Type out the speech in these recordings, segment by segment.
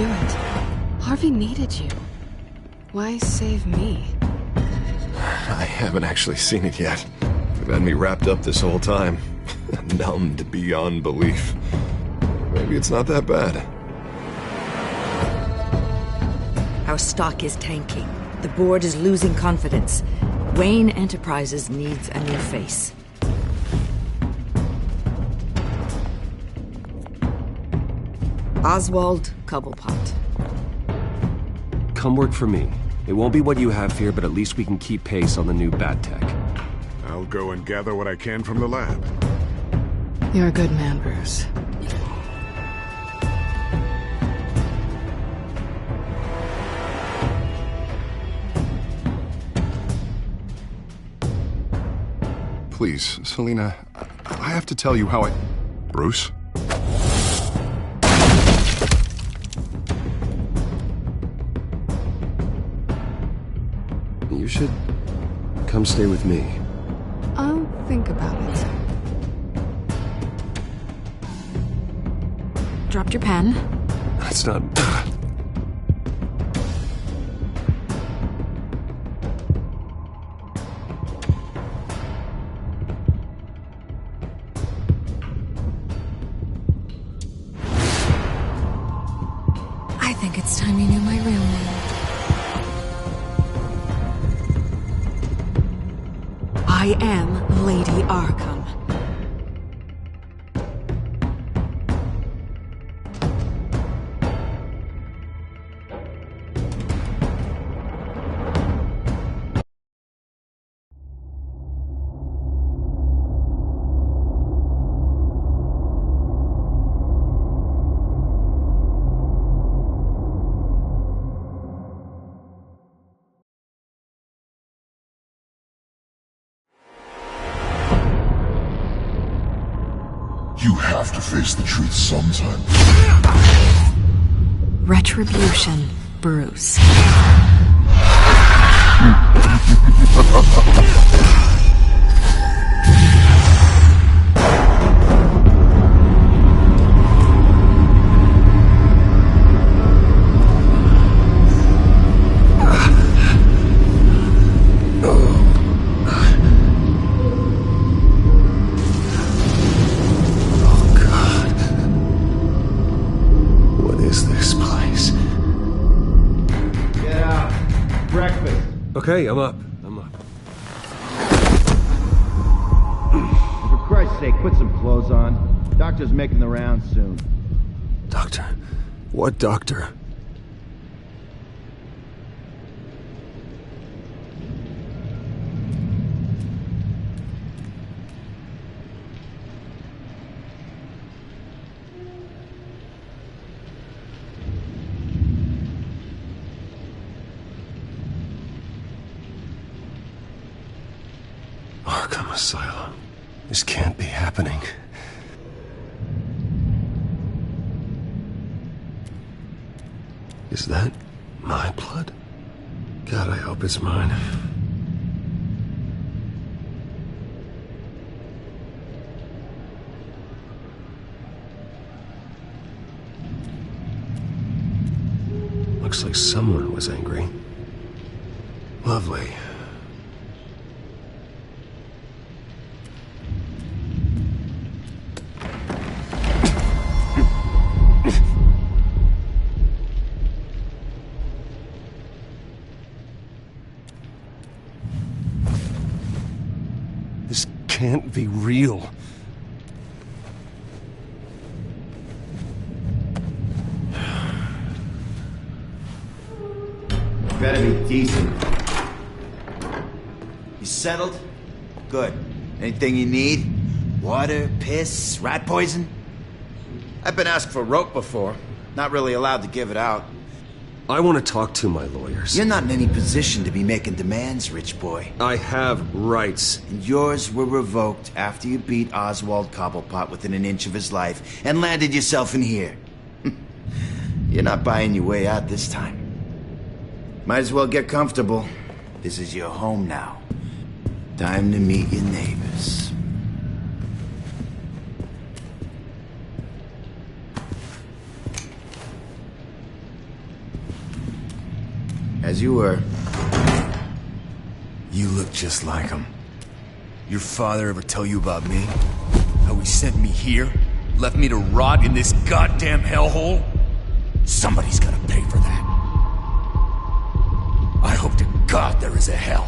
do it? Harvey needed you. Why save me? I haven't actually seen it yet. They've had me wrapped up this whole time. Numbed beyond belief. Maybe it's not that bad. Our stock is tanking. The board is losing confidence. Wayne Enterprises needs a new face. Oswald Cobblepot. Come work for me. It won't be what you have here, but at least we can keep pace on the new bat tech. I'll go and gather what I can from the lab. You're a good man, Bruce. Please, Selina, I have to tell you how I... Bruce? You should come stay with me. I'll think about it. Dropped your pen. That's not... I think it's time you knew my real name. I am Lady Arkham. You have to face the truth sometime. Retribution, Bruce. Okay, I'm up. For Christ's sake, put some clothes on. Doctor's making the rounds soon. Doctor? What doctor? Arkham Asylum. This can't be happening. Is that my blood? God, I hope it's mine. Looks like someone was angry. Lovely. This can't be real. Better be decent. You settled? Good. Anything you need? Water, piss, rat poison? I've been asked for rope before. Not really allowed to give it out. I want to talk to my lawyers. You're not in any position to be making demands, rich boy. I have rights. And yours were revoked after you beat Oswald Cobblepot within an inch of his life and landed yourself in here. You're not buying your way out this time. Might as well get comfortable. This is your home now. Time to meet your neighbors. as you were. You look just like him. Your father ever tell you about me? How he sent me here? Left me to rot in this goddamn hellhole? Somebody's gotta pay for that. I hope to God there is a hell.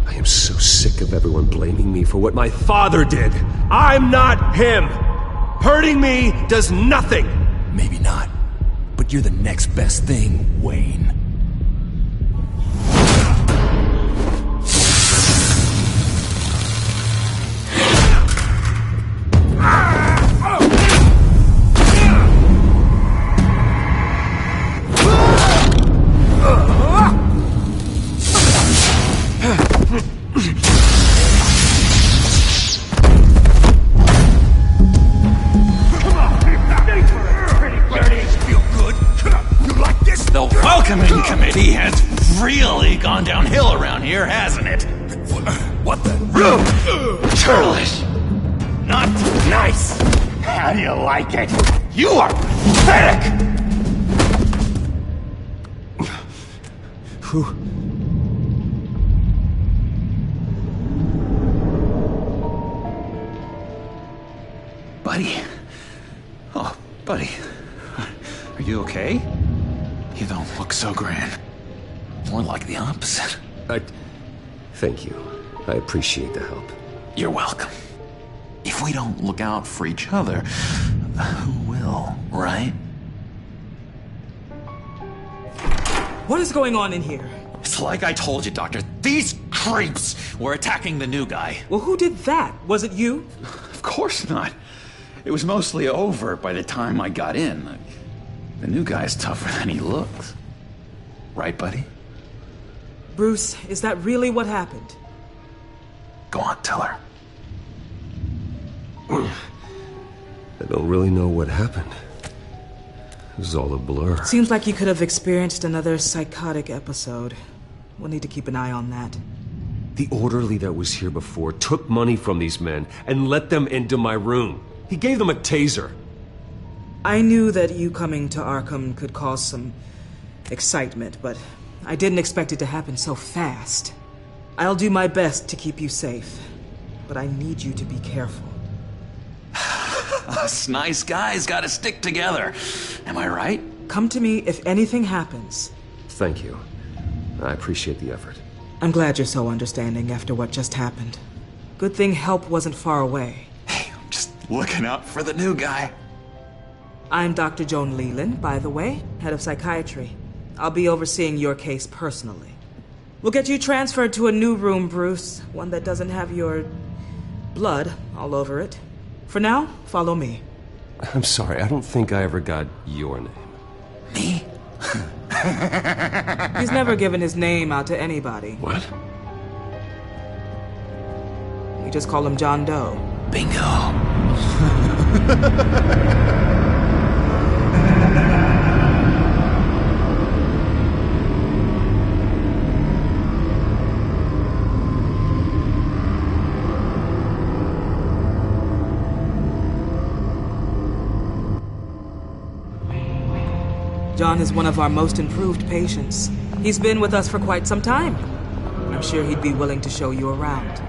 I am so sick of everyone blaming me for what my father did. I'm not him! Hurting me does nothing! Maybe not. But you're the next best thing, Wayne. Welcoming committee has really gone downhill around here, hasn't it? What the? Churlish! Not nice! How do you like it? You are pathetic! Who? Buddy. Oh, buddy. Are you okay? You don't look so grand. More like the opposite. Thank you. I appreciate the help. You're welcome. If we don't look out for each other, who will, right? What is going on in here? It's like I told you, Doctor. These creeps were attacking the new guy. Well, who did that? Was it you? Of course not. It was mostly over by the time I got in. The new guy's tougher than he looks. Right, buddy? Bruce, is that really what happened? Go on, tell her. I don't really know what happened. It was all a blur. Seems like you could have experienced another psychotic episode. We'll need to keep an eye on that. The orderly that was here before took money from these men and let them into my room. He gave them a taser. I knew that you coming to Arkham could cause some excitement, but I didn't expect it to happen so fast. I'll do my best to keep you safe, but I need you to be careful. Us nice guys gotta stick together. Am I right? Come to me if anything happens. Thank you. I appreciate the effort. I'm glad you're so understanding after what just happened. Good thing help wasn't far away. Hey, I'm just looking out for the new guy. I'm Dr. Joan Leland, by the way, head of psychiatry. I'll be overseeing your case personally. We'll get you transferred to a new room, Bruce. One that doesn't have your blood all over it. For now, follow me. I'm sorry, I don't think I ever got your name. Me? He's never given his name out to anybody. What? We just call him John Doe. Bingo. John is one of our most improved patients. He's been with us for quite some time. I'm sure he'd be willing to show you around.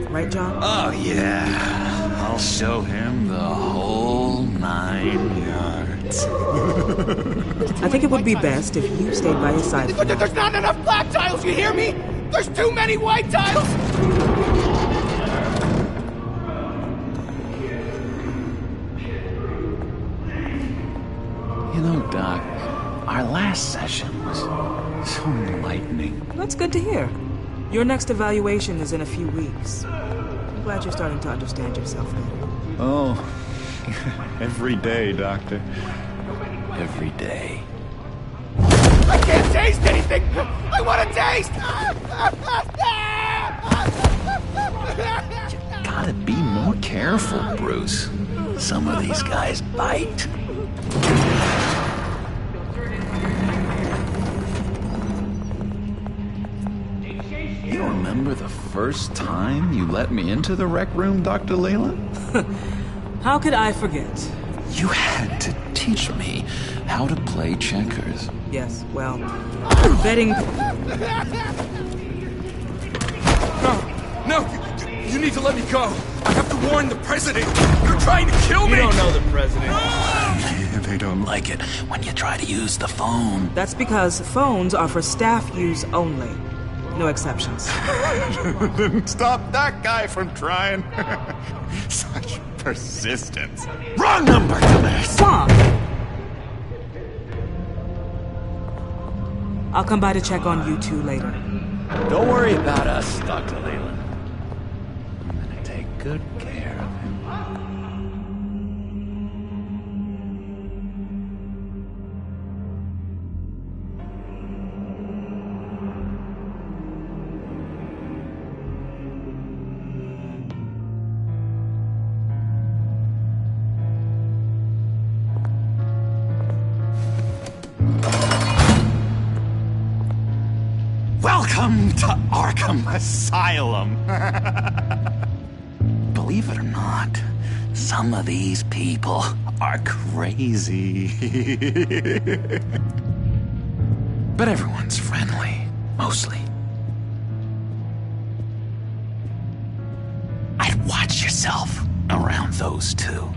Right, John? Oh, yeah. I'll show him the whole 9 yards. I think it would be best if you stayed by his side. There's not enough black tiles, you hear me? There's too many white tiles! You know, Doc, our last session was so enlightening. That's good to hear. Your next evaluation is in a few weeks. I'm glad you're starting to understand yourself better. Oh, every day, Doctor. Every day. I can't taste anything! I want to taste! You gotta be more careful, Bruce. Some of these guys bite. You remember the first time you let me into the rec room, Dr. Leyland? How could I forget? You had to teach me how to play checkers. Yes, well, betting... No, you need to let me go. I have to warn the president. You're trying to kill me. You don't know the president. They don't like it when you try to use the phone. That's because phones are for staff use only. No exceptions. Didn't stop that guy from trying. Such persistence. Wrong number, dumbass. Mom! I'll come by to check on you two later. Don't worry about us, Dr. Leland. I'm gonna take good care of him. Welcome to Arkham Asylum. Believe it or not, some of these people are crazy. But everyone's friendly, mostly. I'd watch yourself around those two.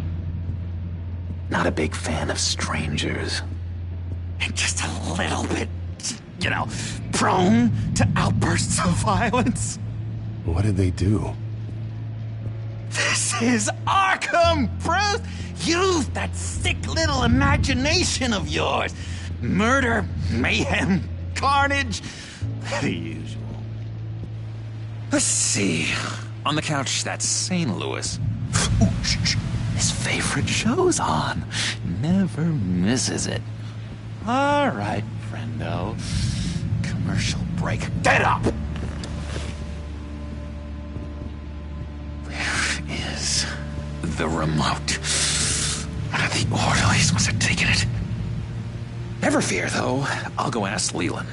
Not a big fan of strangers. And just a little bit, you know, prone to outbursts of violence. What did they do? This is Arkham, Bruce! Use that sick little imagination of yours. Murder, mayhem, carnage, the usual. Let's see. On the couch, that's St. Louis. Ooh, shh. His favorite show's on. Never misses it. All right, friendo. Commercial break. Get up! Where is the remote? One of the orderlies must have taken it. Never fear, though. I'll go ask Leland.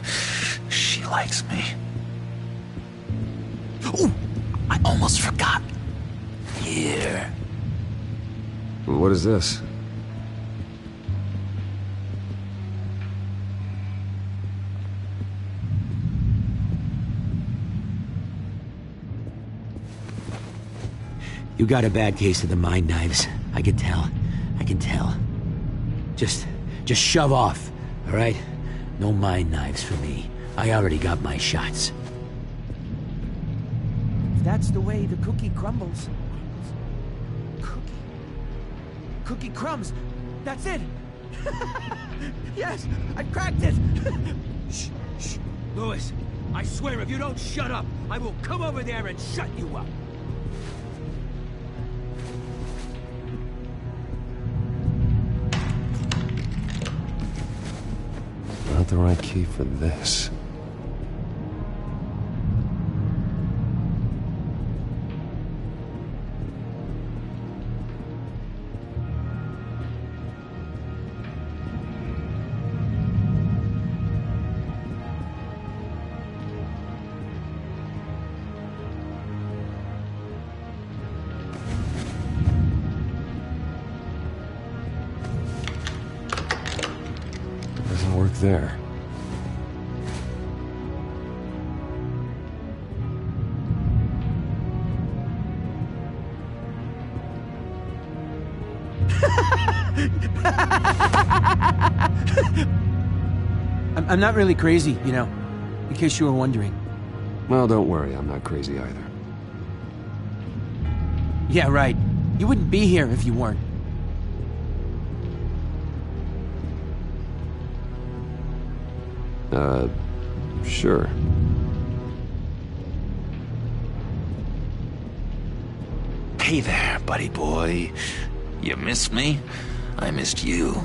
She likes me. Ooh, I almost forgot. Here. What is this? You got a bad case of the mind knives. I can tell. I can tell. Just shove off, all right? No mind knives for me. I already got my shots. If that's the way the cookie crumbles. Cookie crumbs. That's it. Yes, I cracked it. Shh, shh. Louis, I swear if you don't shut up, I will come over there and shut you up. Not the right key for this. Doesn't work there. I'm not really crazy, you know, in case you were wondering. Well, don't worry, I'm not crazy either. Yeah, right. You wouldn't be here if you weren't. Sure. Hey there, buddy boy. You missed me? I missed you.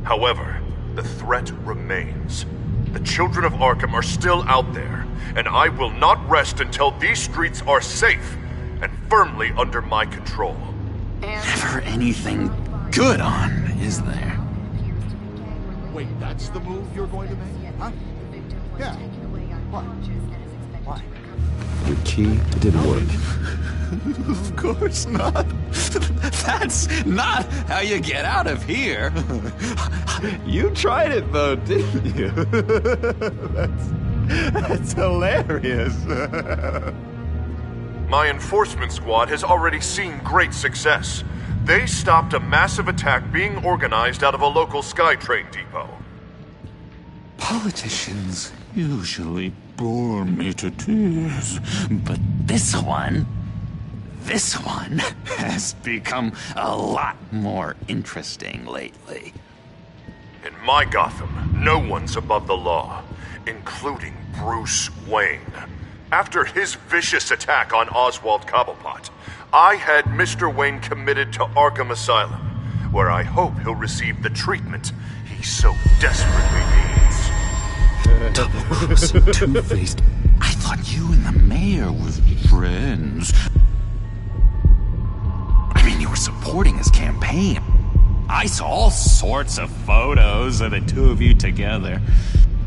However, the threat remains. The children of Arkham are still out there, and I will not rest until these streets are safe and firmly under my control. Never anything good on, is there? Wait, that's the move you're going to make? Huh? Yeah. What? Why? Your key, it didn't work. Of course not. That's not how you get out of here. You tried it though, didn't you? That's hilarious. My enforcement squad has already seen great success. They stopped a massive attack being organized out of a local SkyTrain depot. Politicians usually bore me to tears, but this one has become a lot more interesting lately. In my Gotham, no one's above the law, including Bruce Wayne. After his vicious attack on Oswald Cobblepot, I had Mr. Wayne committed to Arkham Asylum, where I hope he'll receive the treatment he so desperately needs. Double-crossing, two-faced. I thought you and the mayor were friends. I mean, you were supporting his campaign. I saw all sorts of photos of the two of you together.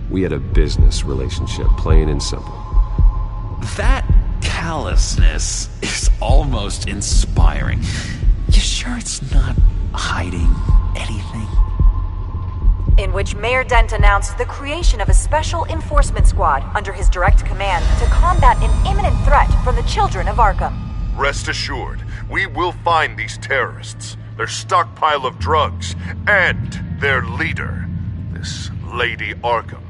We had a business relationship, plain and simple. That callousness is almost inspiring. You sure it's not hiding anything? In which Mayor Dent announced the creation of a special enforcement squad under his direct command to combat an imminent threat from the children of Arkham. Rest assured, we will find these terrorists, their stockpile of drugs, and their leader, this Lady Arkham,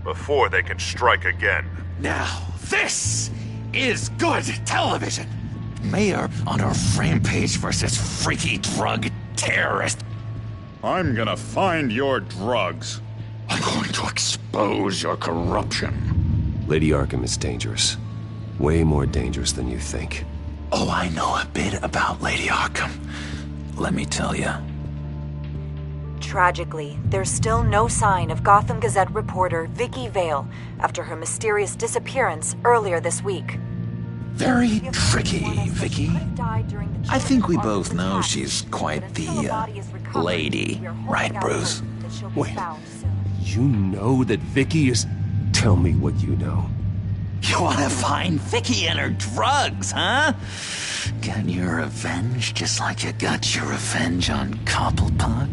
before they can strike again. Now, this is good television. Mayor on her rampage versus freaky drug terrorist. I'm gonna find your drugs. I'm going to expose your corruption. Lady Arkham is dangerous. Way more dangerous than you think. Oh, I know a bit about Lady Arkham. Let me tell you. Tragically, there's still no sign of Gotham Gazette reporter Vicky Vale after her mysterious disappearance earlier this week. Very tricky, Vicky. I think we both know she's quite the lady, right, Bruce? Wait, you know that Vicky is... Tell me what you know. You want to find Vicky and her drugs, huh? Get your revenge just like you got your revenge on Cobblepot?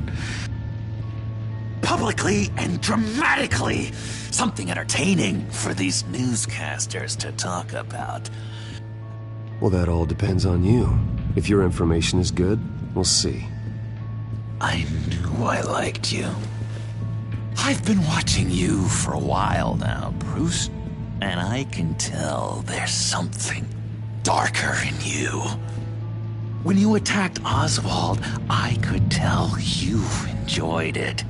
Publicly and dramatically! Something entertaining for these newscasters to talk about. Well, that all depends on you. If your information is good, we'll see. I knew I liked you. I've been watching you for a while now, Bruce, and I can tell there's something darker in you. When you attacked Oswald, I could tell you enjoyed it.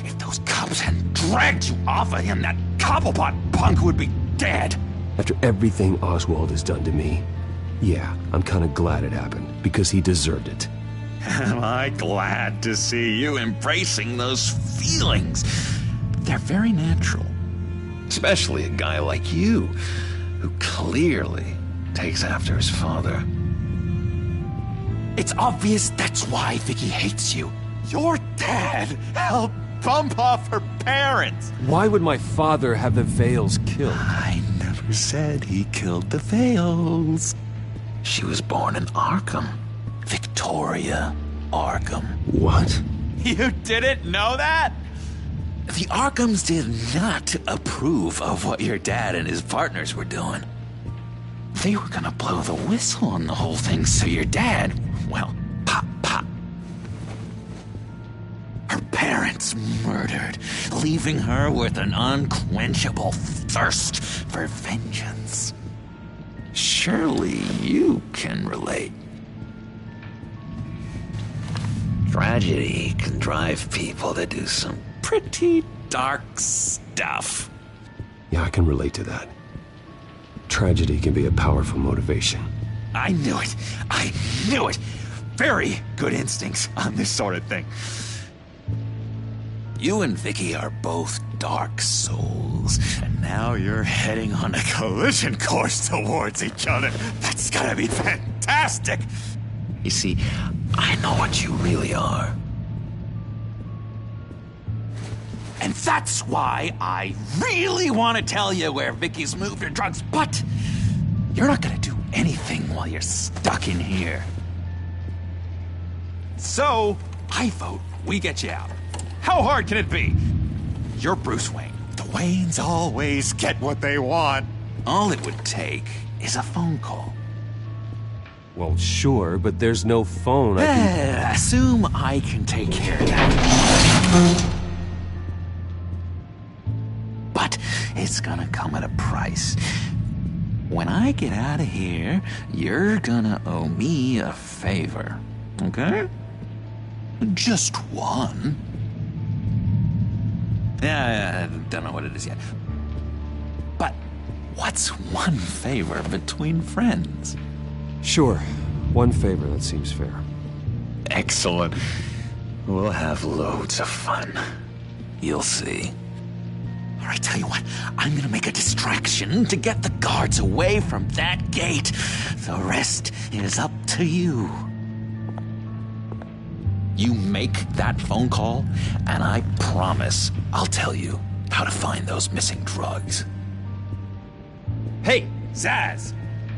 If those cops hadn't dragged you off of him, that Cobblepot punk would be dead. After everything Oswald has done to me, yeah, I'm kind of glad it happened, because he deserved it. Am I glad to see you embracing those feelings? They're very natural. Especially a guy like you, who clearly takes after his father. It's obvious that's why Vicky hates you. Your dad helped bump off her parents. Why would my father have the Vales killed? I never said he killed the Vales. She was born in Arkham. Victoria Arkham. What? You didn't know that? The Arkhams did not approve of what your dad and his partners were doing. They were gonna blow the whistle on the whole thing, so your dad, well, pop. Her parents murdered, leaving her with an unquenchable thirst for vengeance. Surely you can relate. Tragedy can drive people to do some pretty dark stuff. Yeah, I can relate to that. Tragedy can be a powerful motivation. I knew it. I knew it. Very good instincts on this sort of thing. You and Vicky are both dark souls, and now you're heading on a collision course towards each other. That's gotta be fantastic! You see, I know what you really are. And that's why I really want to tell you where Vicky's moved her drugs, but you're not gonna do anything while you're stuck in here. So, I vote we get you out. How hard can it be? You're Bruce Wayne. The Waynes always get what they want. All it would take is a phone call. Well, sure, but there's no phone. I can... Assume I can take care of that. But it's gonna come at a price. When I get out of here, you're gonna owe me a favor. Okay? Just one. Yeah, I don't know what it is yet. But what's one favor between friends? Sure. One favor, that seems fair. Excellent. We'll have loads of fun. You'll see. All right, tell you what, I'm gonna make a distraction to get the guards away from that gate. The rest is up to you. You make that phone call, and I promise I'll tell you how to find those missing drugs. Hey, Zsasz!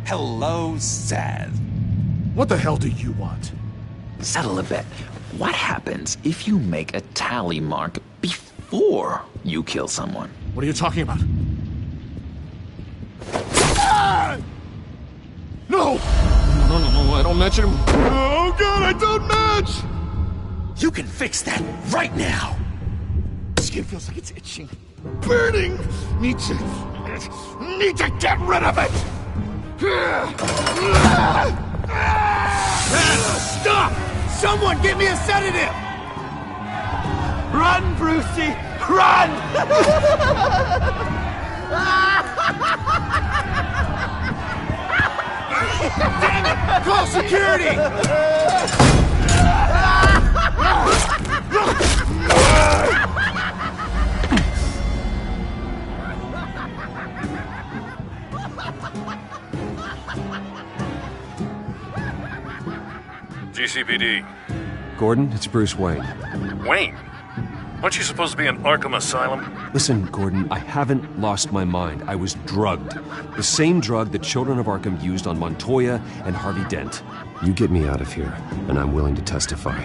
Hello, Zsasz. What the hell do you want? Settle a bet. What happens if you make a tally mark before you kill someone? What are you talking about? Ah! No! No, I don't match him. Oh, God, I don't match! You can fix that right now! Skin feels like it's itching. Burning! Need to get rid of it! Stop! Someone get me a sedative! Run, Brucey! Run! Damn it! Call security! GCPD. Gordon, it's Bruce Wayne. Wayne? Aren't you supposed to be in Arkham Asylum? Listen, Gordon, I haven't lost my mind. I was drugged. The same drug the children of Arkham used on Montoya and Harvey Dent. You get me out of here, and I'm willing to testify.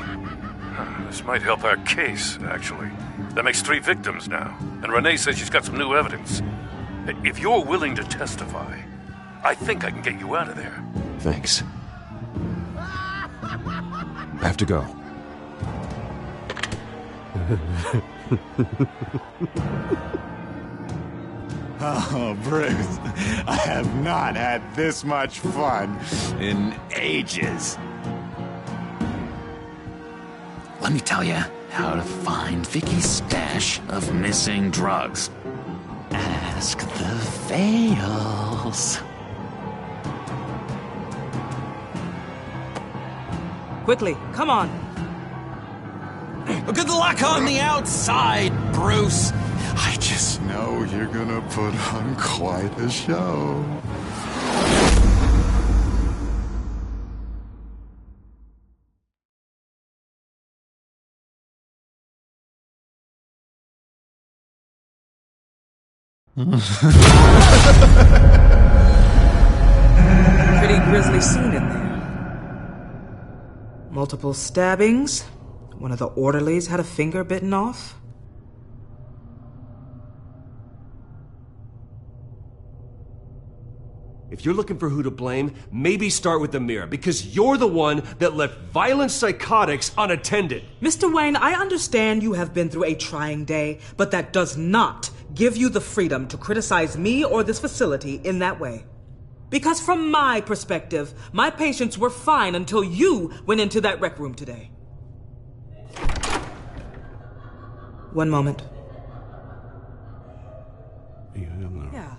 This might help our case, actually. That makes 3 victims now, and Renee says she's got some new evidence. If you're willing to testify, I think I can get you out of there. Thanks. I have to go. Oh, Bruce, I have not had this much fun in ages. Let me tell you how to find Vicky's stash of missing drugs. Ask the Veils. Quickly, come on. Good luck on the outside, Bruce. I just know you're gonna put on quite a show. Pretty grisly scene in there. Multiple stabbings. One of the orderlies had a finger bitten off. If you're looking for who to blame, maybe start with the mirror, because you're the one that left violent psychotics unattended. Mr. Wayne, I understand you have been through a trying day, but that does not give you the freedom to criticize me or this facility in that way. Because from my perspective, my patients were fine until you went into that rec room today. One moment. Yeah.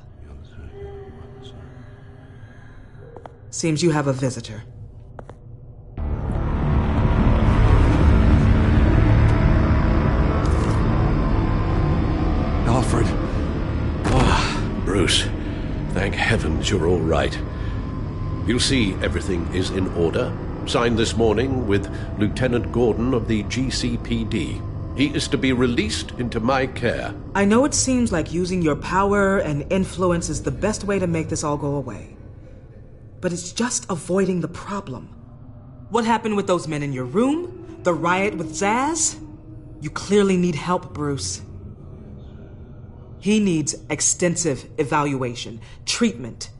Seems you have a visitor. Alfred. Ah, Bruce. Thank heavens you're all right. You'll see everything is in order. Signed this morning with Lieutenant Gordon of the GCPD. He is to be released into my care. I know it seems like using your power and influence is the best way to make this all go away. But it's just avoiding the problem. What happened with those men in your room? The riot with Zaz? You clearly need help, Bruce. He needs extensive evaluation, treatment.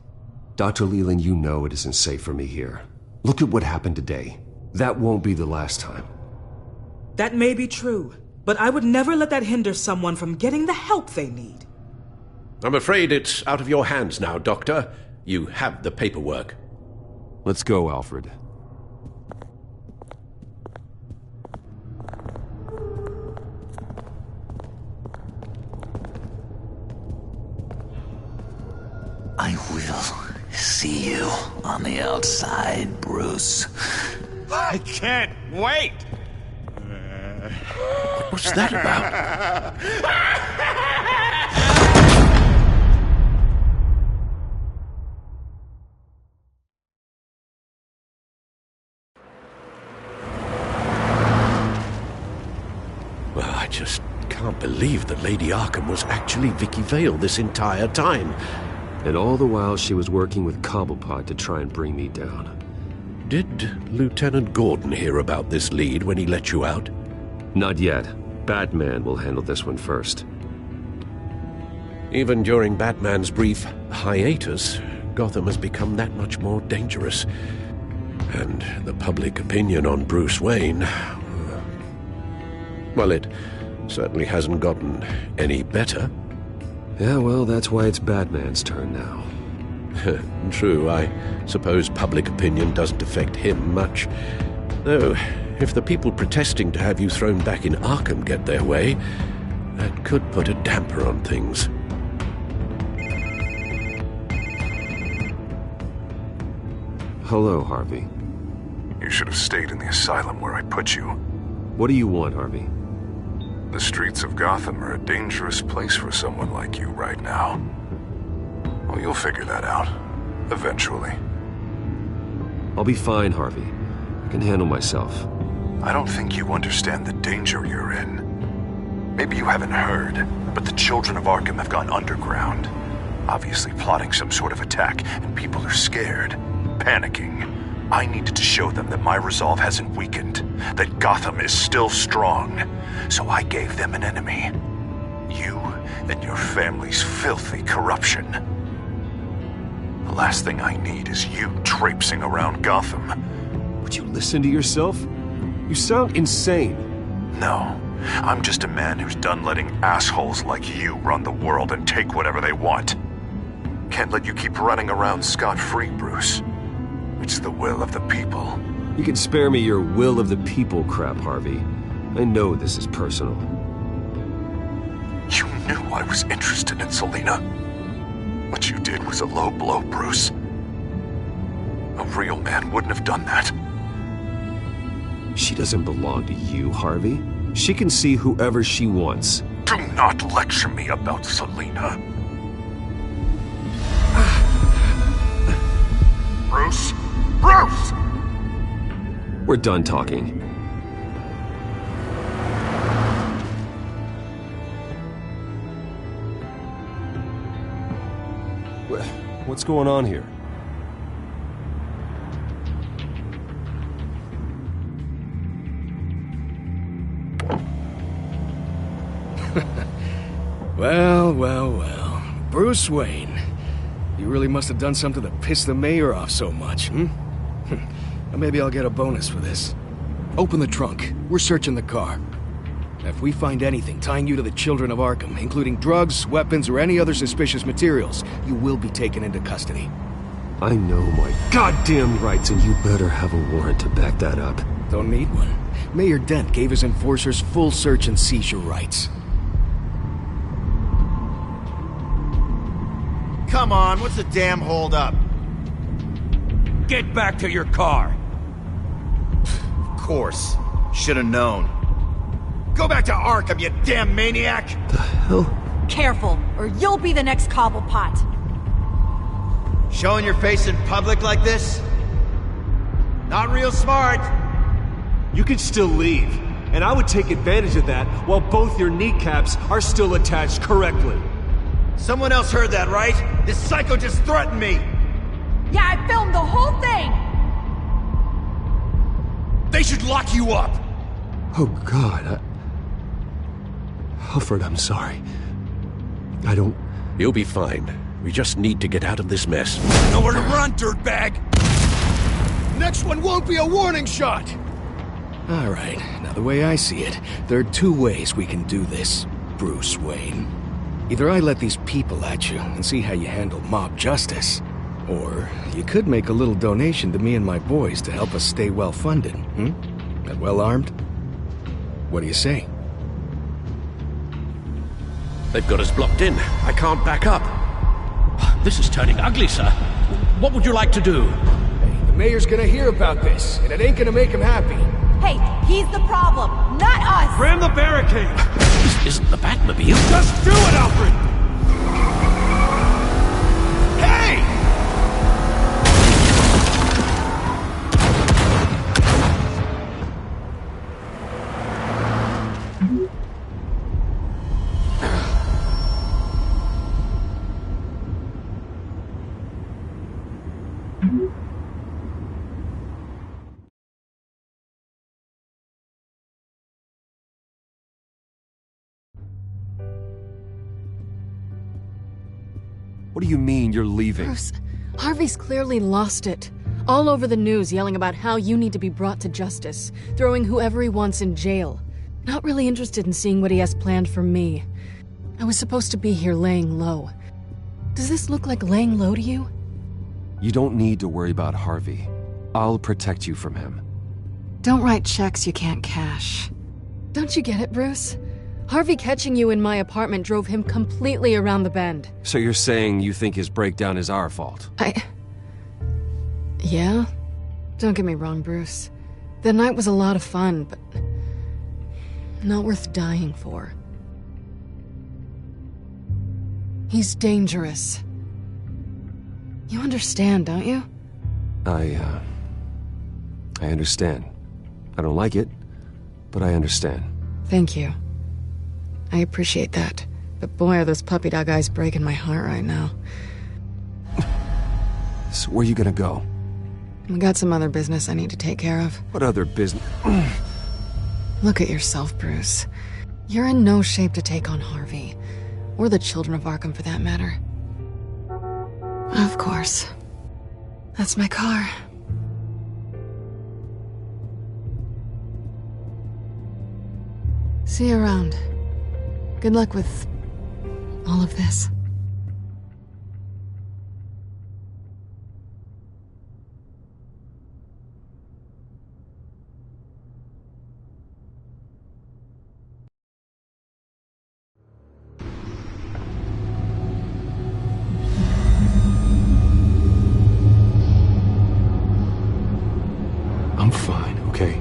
Dr. Leland, you know it isn't safe for me here. Look at what happened today. That won't be the last time. That may be true, but I would never let that hinder someone from getting the help they need. I'm afraid it's out of your hands now, Doctor. You have the paperwork. Let's go, Alfred. I will see you on the outside, Bruce. I can't wait! What's that about? Well, I just can't believe that Lady Arkham was actually Vicky Vale this entire time. And all the while she was working with Cobblepot to try and bring me down. Did Lieutenant Gordon hear about this lead when he let you out? Not yet. Batman will handle this one first. Even during Batman's brief hiatus, Gotham has become that much more dangerous. And the public opinion on Bruce Wayne... well, it certainly hasn't gotten any better. Yeah, well, that's why it's Batman's turn now. True, I suppose public opinion doesn't affect him much. Though, if the people protesting to have you thrown back in Arkham get their way, that could put a damper on things. Hello, Harvey. You should have stayed in the asylum where I put you. What do you want, Harvey? The streets of Gotham are a dangerous place for someone like you right now. Well, you'll figure that out. Eventually. I'll be fine, Harvey. I can handle myself. I don't think you understand the danger you're in. Maybe you haven't heard, but the children of Arkham have gone underground. Obviously plotting some sort of attack, and people are scared, panicking. I needed to show them that my resolve hasn't weakened, that Gotham is still strong. So I gave them an enemy. You and your family's filthy corruption. The last thing I need is you traipsing around Gotham. Would you listen to yourself? You sound insane. No, I'm just a man who's done letting assholes like you run the world and take whatever they want. Can't let you keep running around scot-free, Bruce. It's the will of the people. You can spare me your will of the people crap, Harvey. I know this is personal. You knew I was interested in Selina. What you did was a low blow, Bruce. A real man wouldn't have done that. She doesn't belong to you, Harvey. She can see whoever she wants. Do not lecture me about Selina. Bruce? Bruce! We're done talking. What's going on here? Well. Bruce Wayne. You really must have done something to piss the mayor off so much, hmm? Well, maybe I'll get a bonus for this. Open the trunk. We're searching the car. If we find anything tying you to the children of Arkham, including drugs, weapons, or any other suspicious materials, you will be taken into custody. I know my goddamn rights, and you better have a warrant to back that up. Don't need one. Mayor Dent gave his enforcers full search and seizure rights. Come on, what's the damn holdup? Get back to your car! Of course. Should've known. Go back to Arkham, you damn maniac! The hell? Careful, or you'll be the next Cobblepot. Showing your face in public like this? Not real smart. You can still leave. and I would take advantage of that while both your kneecaps are still attached correctly. Someone else heard that, right? This psycho just threatened me! Yeah, I filmed the whole thing! They should lock you up! Oh, God. Alfred, I'm sorry. I don't... You'll be fine. We just need to get out of this mess. Nowhere to run, dirtbag! Next one won't be a warning shot! All right, now the way I see it, there are two ways we can do this, Bruce Wayne. Either I let these people at you and see how you handle mob justice, or you could make a little donation to me and my boys to help us stay well-funded, and well-armed? What do you say? They've got us blocked in. I can't back up. This is turning ugly, sir. What would you like to do? Hey, the mayor's gonna hear about this, and it ain't gonna make him happy. Hey, he's the problem, not us! Ram the barricade! This isn't the Batmobile. Just do it, Alfred! Hey! What do you mean you're leaving? Bruce, Harvey's clearly lost it. All over the news yelling about how you need to be brought to justice, throwing whoever he wants in jail. Not really interested in seeing what he has planned for me. I was supposed to be here laying low. Does this look like laying low to you? You don't need to worry about Harvey. I'll protect you from him. Don't write checks you can't cash. Don't you get it, Bruce? Harvey catching you in my apartment drove him completely around the bend. So you're saying you think his breakdown is our fault? Yeah? Don't get me wrong, Bruce. The night was a lot of fun, but not worth dying for. He's dangerous. You understand, don't you? I understand. I don't like it, but I understand. Thank you. I appreciate that. But boy, are those puppy dog eyes breaking my heart right now. So where are you gonna go? I got some other business I need to take care of. What other business? Look at yourself, Bruce. You're in no shape to take on Harvey. Or the children of Arkham, for that matter. Of course. That's my car. See you around. Good luck with all of this. I'm fine, okay?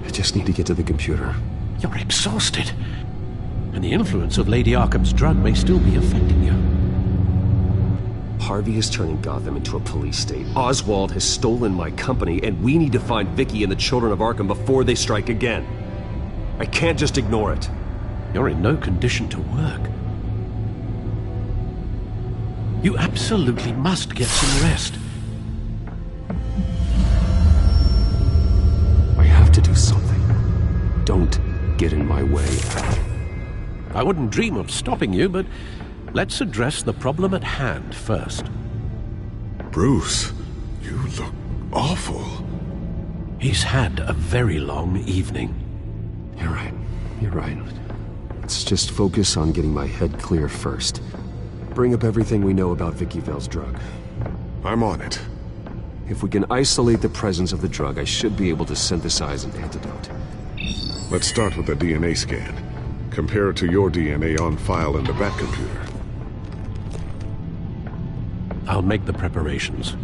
I just need to get to the computer. You're exhausted. And the influence of Lady Arkham's drug may still be affecting you. Harvey is turning Gotham into a police state. Oswald has stolen my company, and we need to find Vicky and the children of Arkham before they strike again. I can't just ignore it. You're in no condition to work. You absolutely must get some rest. I have to do something. Don't get in my way. I wouldn't dream of stopping you, but let's address the problem at hand first. Bruce, you look awful. He's had a very long evening. You're right. You're right. Let's just focus on getting my head clear first. Bring up everything we know about Vicky Vale's drug. I'm on it. If we can isolate the presence of the drug, I should be able to synthesize an antidote. Let's start with a DNA scan. Compare it to your DNA on file in the Batcomputer. I'll make the preparations.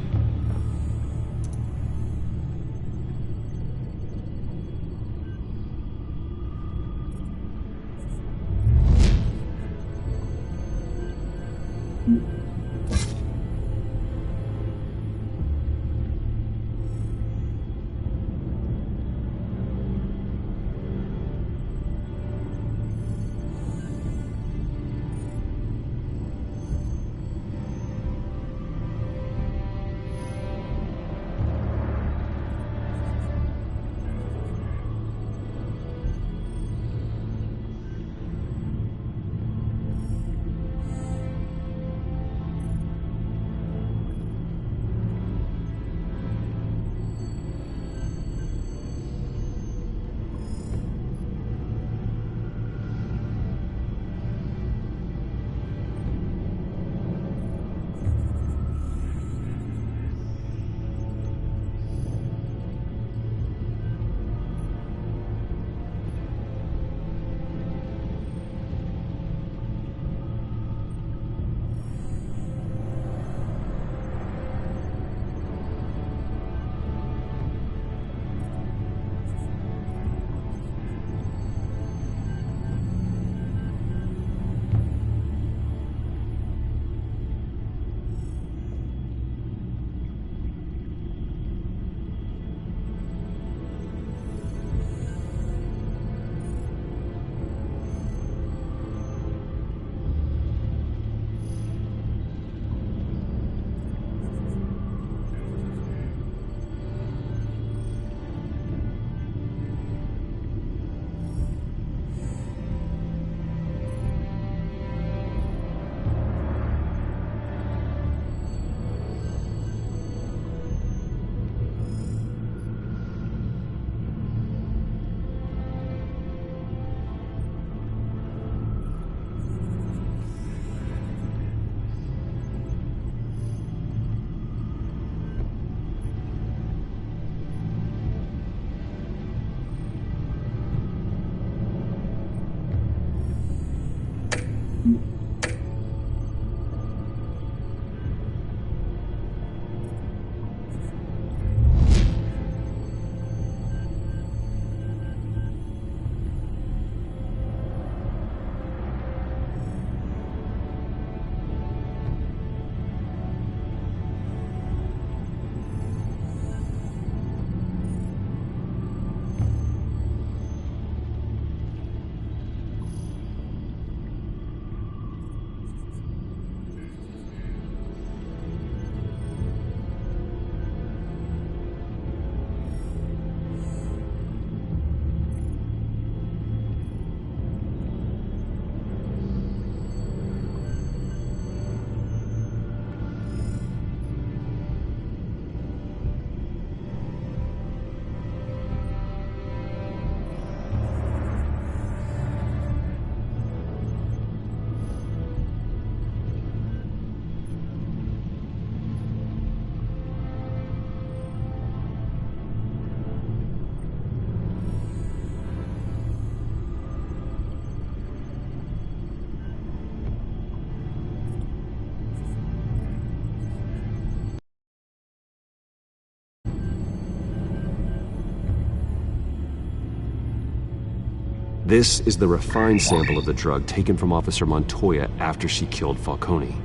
This is the refined sample of the drug taken from Officer Montoya after she killed Falcone.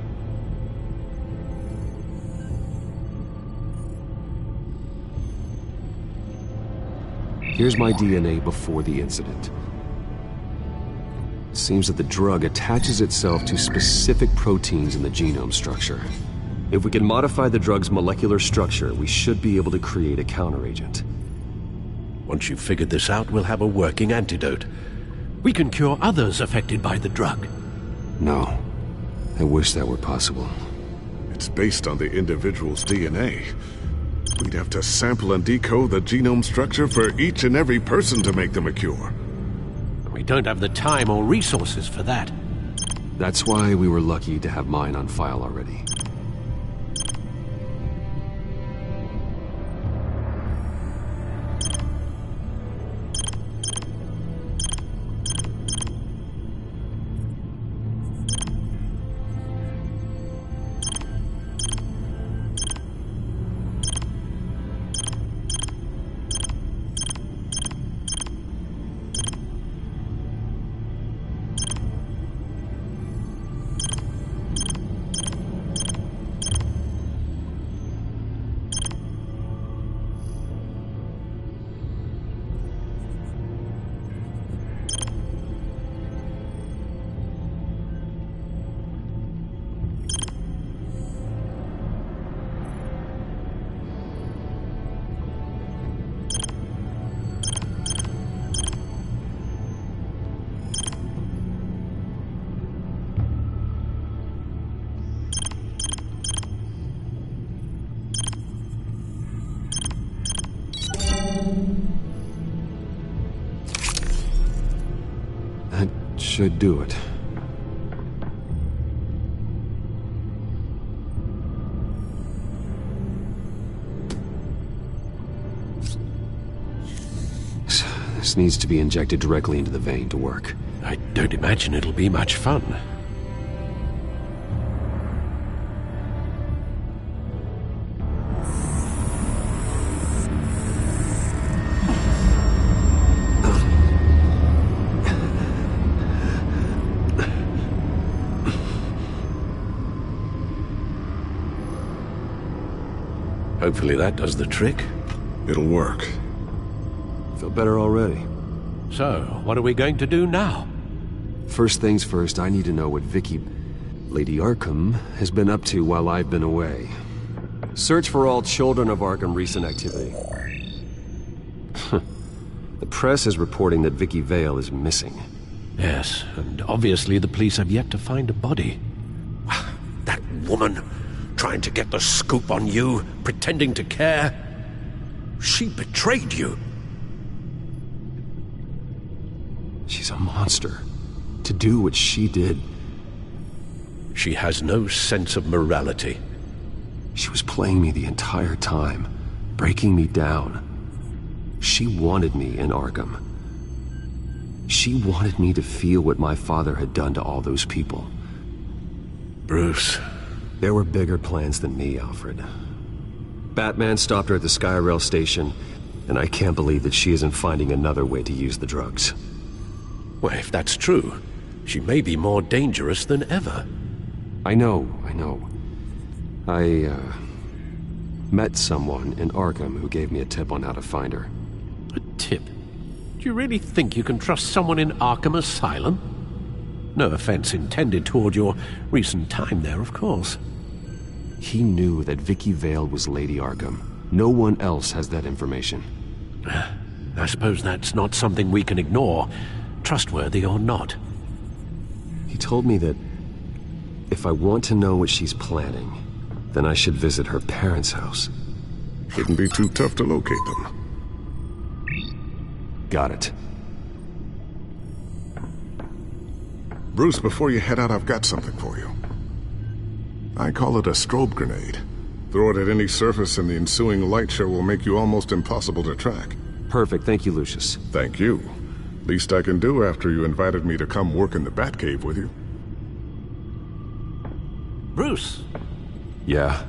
Here's my DNA before the incident. Seems that the drug attaches itself to specific proteins in the genome structure. If we can modify the drug's molecular structure, we should be able to create a counteragent. Once you've figured this out, we'll have a working antidote. We can cure others affected by the drug. No. I wish that were possible. It's based on the individual's DNA. We'd have to sample and decode the genome structure for each and every person to make them a cure. We don't have the time or resources for that. That's why we were lucky to have mine on file already. Should do it. This needs to be injected directly into the vein to work. I don't imagine it'll be much fun. Hopefully that does the trick. It'll work. Feel better already. So, what are we going to do now? First things first, I need to know what Lady Arkham, has been up to while I've been away. Search for all children of Arkham recent activity. The press is reporting that Vicky Vale is missing. Yes, and obviously the police have yet to find a body. That woman, trying to get the scoop on you, pretending to care. She betrayed you. She's a monster. To do what she did. She has no sense of morality. She was playing me the entire time, breaking me down. She wanted me in Arkham. She wanted me to feel what my father had done to all those people. Bruce. There were bigger plans than me, Alfred. Batman stopped her at the Skyrail station, and I can't believe that she isn't finding another way to use the drugs. Well, if that's true, she may be more dangerous than ever. I know. I met someone in Arkham who gave me a tip on how to find her. A tip? Do you really think you can trust someone in Arkham Asylum? No offense intended toward your recent time there, of course. He knew that Vicky Vale was Lady Arkham. No one else has that information. I suppose that's not something we can ignore, trustworthy or not. He told me that if I want to know what she's planning, then I should visit her parents' house. Shouldn't be too tough to locate them. Got it. Bruce, before you head out, I've got something for you. I call it a strobe grenade. Throw it at any surface and the ensuing light show will make you almost impossible to track. Perfect, thank you, Lucius. Thank you. Least I can do after you invited me to come work in the Batcave with you. Bruce! Yeah?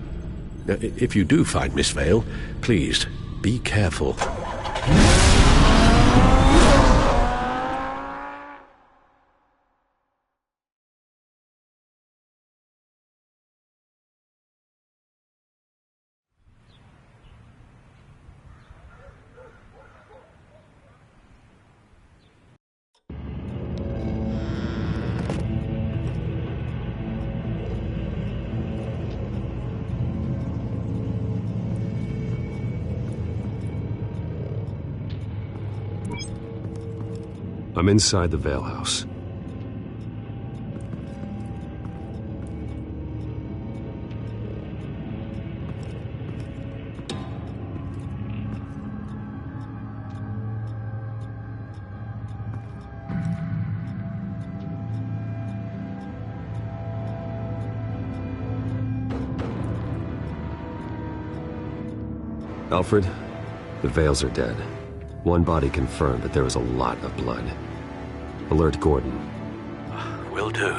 If you do find Miss Vale, please, be careful. I'm inside the Vale House. Alfred, the Vales are dead. One body confirmed, but there was a lot of blood. Alert Gordon. Will do.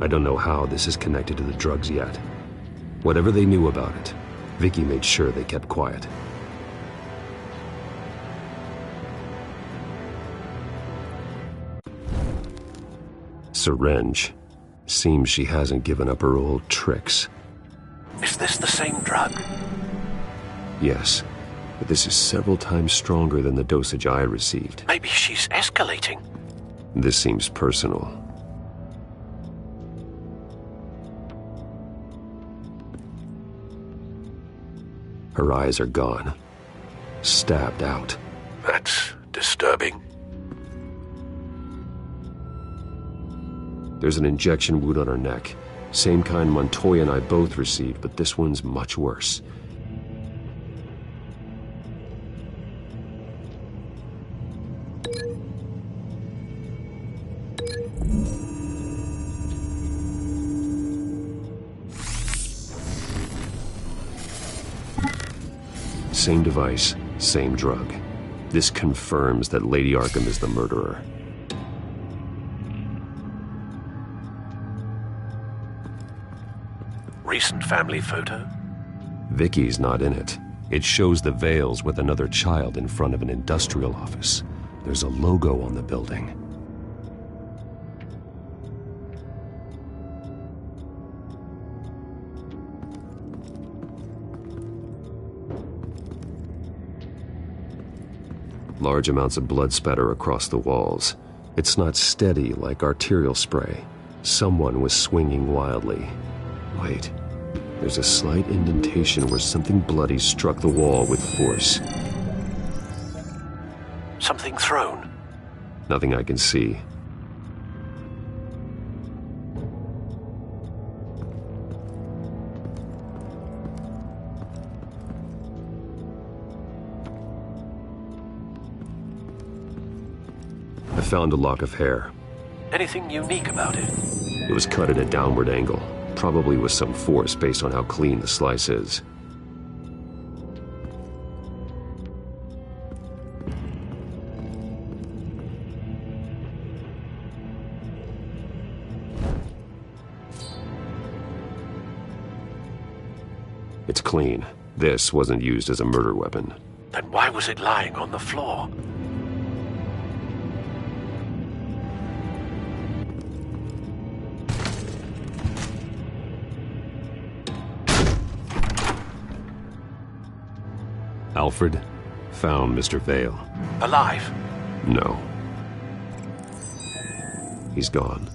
I don't know how this is connected to the drugs yet. Whatever they knew about it, Vicky made sure they kept quiet. Syringe. Seems she hasn't given up her old tricks. Is this the same drug? Yes, but this is several times stronger than the dosage I received. Maybe she's escalating. This seems personal. Her eyes are gone. Stabbed out. That's disturbing. There's an injection wound on her neck. Same kind Montoya and I both received, but this one's much worse. Same device, same drug. This confirms that Lady Arkham is the murderer. Recent family photo? Vicky's not in it. It shows the Vales with another child in front of an industrial office. There's a logo on the building. Large amounts of blood spatter across the walls. It's not steady like arterial spray. Someone was swinging wildly. Wait, there's a slight indentation where something bloody struck the wall with force. Something thrown? Nothing I can see. I found a lock of hair. Anything unique about it? It was cut at a downward angle, probably with some force based on how clean the slice is. It's clean. This wasn't used as a murder weapon. Then why was it lying on the floor? Alfred found Mr. Vale. Alive? No. He's gone.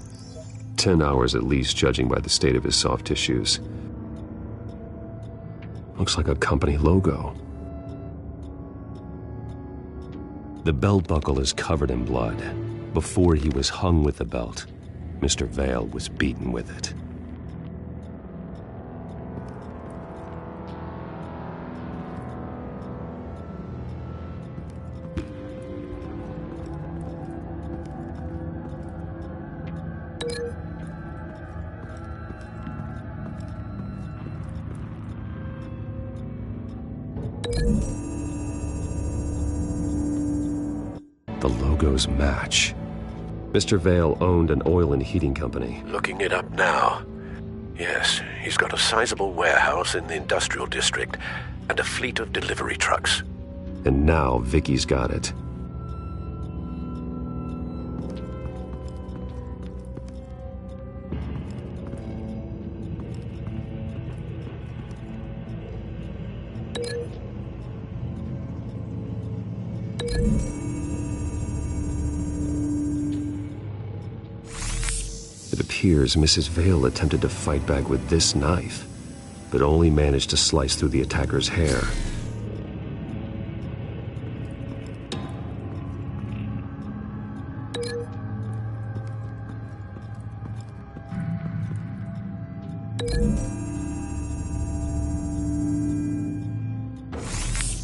10 hours at least, judging by the state of his soft tissues. Looks like a company logo. The belt buckle is covered in blood. Before he was hung with the belt, Mr. Vale was beaten with it. The logos match. Mr. Vale owned an oil and heating company. Looking it up now. Yes, he's got a sizable warehouse in the industrial district and a fleet of delivery trucks. And now Vicky's got it. It appears Mrs. Vale attempted to fight back with this knife, but only managed to slice through the attacker's hair.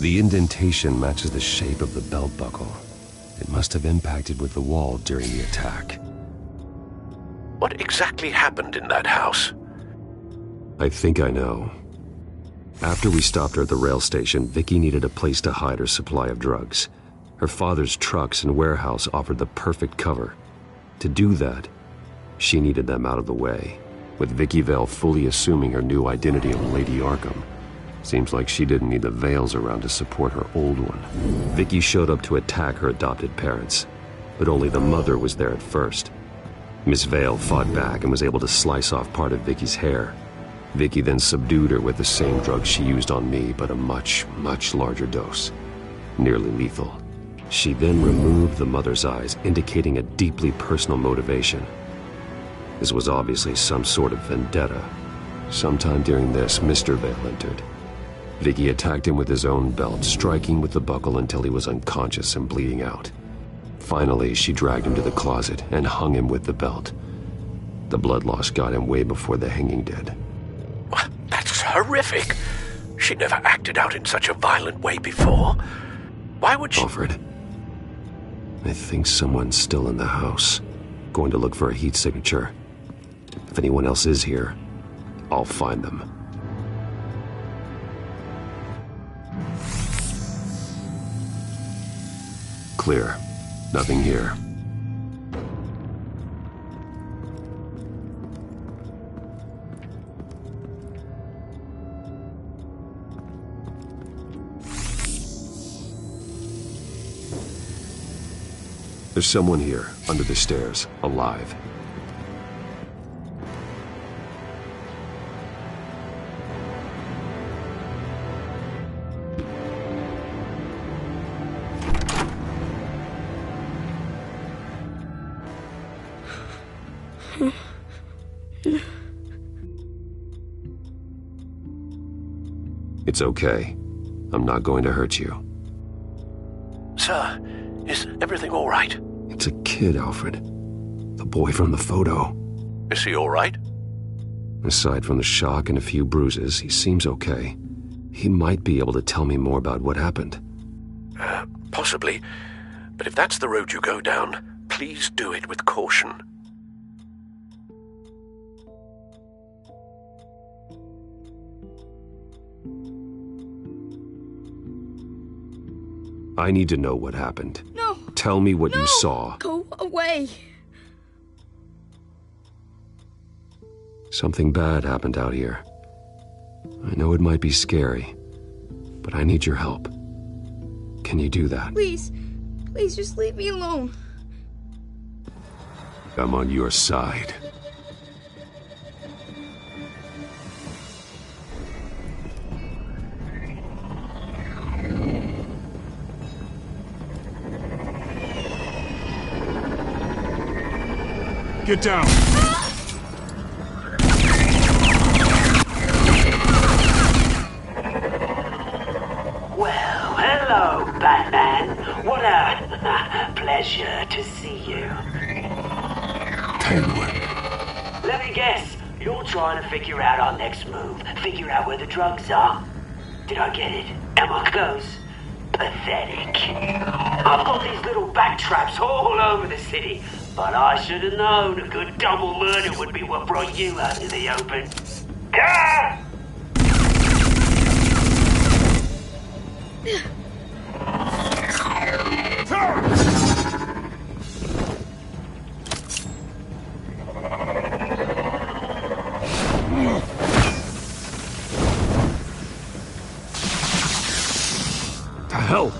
The indentation matches the shape of the belt buckle. It must have impacted with the wall during the attack. What exactly happened in that house? I think I know. After we stopped her at the rail station, Vicky needed a place to hide her supply of drugs. Her father's trucks and warehouse offered the perfect cover. To do that, she needed them out of the way, with Vicky Vale fully assuming her new identity of Lady Arkham. Seems like she didn't need the Vales around to support her old one. Vicky showed up to attack her adopted parents, but only the mother was there at first. Miss Vale fought back and was able to slice off part of Vicky's hair. Vicky then subdued her with the same drug she used on me, but a much, much larger dose. Nearly lethal. She then removed the mother's eyes, indicating a deeply personal motivation. This was obviously some sort of vendetta. Sometime during this, Mr. Vale entered. Vicky attacked him with his own belt, striking with the buckle until he was unconscious and bleeding out. Finally, she dragged him to the closet and hung him with the belt. The blood loss got him way before the hanging did. What? That's horrific. She never acted out in such a violent way before. Why would she... Alfred, I think someone's still in the house. Going to look for a heat signature. If anyone else is here, I'll find them. Clear. Nothing here. There's someone here, under the stairs, alive. It's okay. I'm not going to hurt you. Sir, is everything all right? It's a kid, Alfred. The boy from the photo. Is he all right? Aside from the shock and a few bruises, he seems okay. He might be able to tell me more about what happened. Possibly. But if that's the road you go down, please do it with caution. I need to know what happened. No! Tell me what you saw. Go away! Something bad happened out here. I know it might be scary, but I need your help. Can you do that? Please. Please, just leave me alone. I'm on your side. Get down! Well, hello, Batman. What a pleasure to see you. Penguin. Let me guess. You're trying to figure out our next move. Figure out where the drugs are. Did I get it? Am I close? Pathetic. I've got these little bat traps all over the city, but I should have known a good double murder would be what brought you out to the open. Ah! The hell?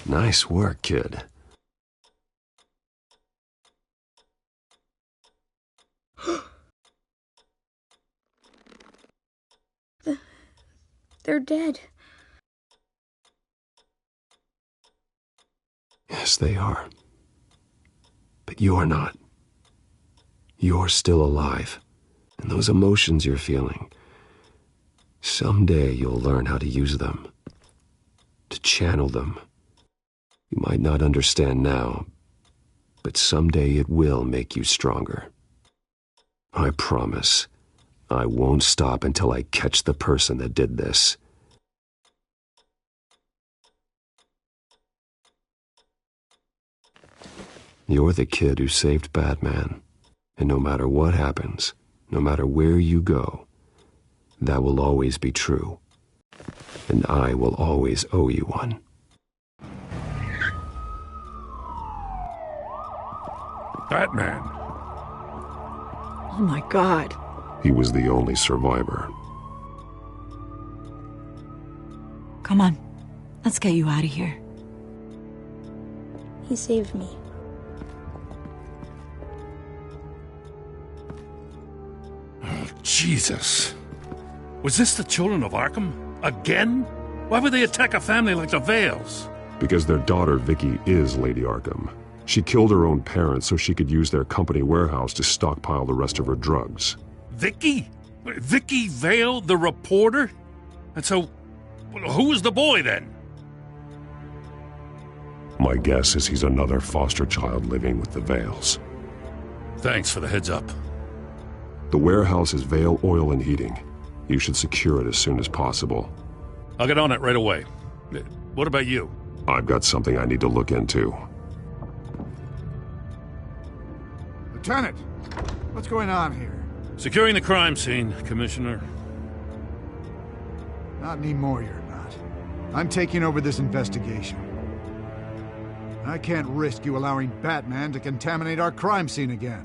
Nice work, kid. They're dead. Yes, they are. But you're not. You're still alive. And those emotions you're feeling, someday you'll learn how to use them. To channel them. You might not understand now, but someday it will make you stronger. I promise. I won't stop until I catch the person that did this. You're the kid who saved Batman, and no matter what happens, no matter where you go, that will always be true, and I will always owe you one. Batman. Oh my God. He was the only survivor. Come on. Let's get you out of here. He saved me. Oh, Jesus. Was this the children of Arkham? Again? Why would they attack a family like the Vales? Because their daughter, Vicky, is Lady Arkham. She killed her own parents so she could use their company warehouse to stockpile the rest of her drugs. Vicky? Vicky Vale, the reporter? And so, who was the boy then? My guess is he's another foster child living with the Vales. Thanks for the heads up. The warehouse is Vale Oil and Heating. You should secure it as soon as possible. I'll get on it right away. What about you? I've got something I need to look into. Lieutenant, what's going on here? Securing the crime scene, Commissioner. Not anymore, you're not. I'm taking over this investigation. I can't risk you allowing Batman to contaminate our crime scene again.